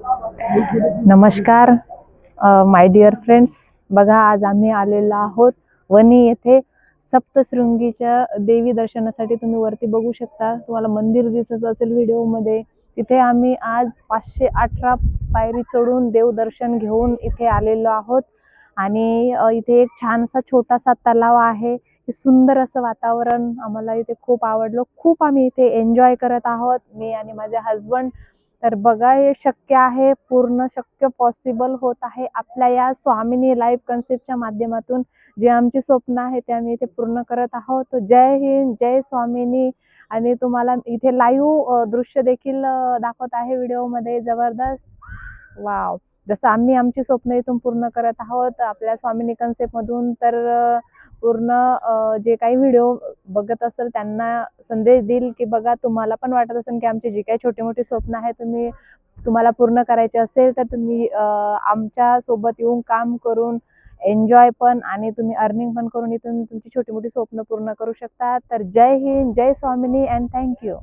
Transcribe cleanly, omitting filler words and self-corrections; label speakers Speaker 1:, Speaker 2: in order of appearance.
Speaker 1: नमस्कार my dear friends. बघा, आज आम्ही आलेलो आहोत वणी येथे सप्तशृंगीच्या देवी दर्शनासाठी. तुम्ही वरती बघू शकता, तुम्हाला मंदिर दिसत असेल व्हिडिओमध्ये. तिथे आम्ही आज 518 पायरी चढून देवदर्शन घेऊन इथे आलेलो आहोत. आणि इथे एक छानसा छोटासा तलाव आहे. सुंदर असं वातावरण आम्हाला इथे खूप आवडलं. खूप आम्ही इथे एन्जॉय करत आहोत, मी आणि माझे हजबंड. तर बघा, हे शक्य आहे, पूर्ण शक्य पॉसिबल होत आहे आपल्या या स्वामिनी लाईफ कन्सेप्टच्या माध्यमातून. जे आमची स्वप्न आहे ते आम्ही इथे पूर्ण करत आहोत. जय हिंद, जय स्वामिनी. आणि तुम्हाला इथे लाईव्ह दृश्य देखील दाखवत आहे व्हिडिओमध्ये. जबरदस्त, वाव. जसं आम्ही आमची स्वप्न इथून पूर्ण करत आहोत आपल्या स्वामिनी कन्सेप्ट मधून. तर पूर्ण जे काही व्हिडिओ बघत असेल त्यांना संदेश देईल की बघा, तुम्हाला पण वाटत असेल की आमची जी काही छोटी मोठी स्वप्न आहे तुम्हाला पूर्ण करायचे असेल तर तुम्ही आमच्या सोबत येऊन काम करून एन्जॉय पण आणि तुम्ही अर्निंग पण करून इथून तुमची छोटी मोठी स्वप्न पूर्ण करू शकता. तर जय हिंद, जय स्वामिनी अँड थँक्यू.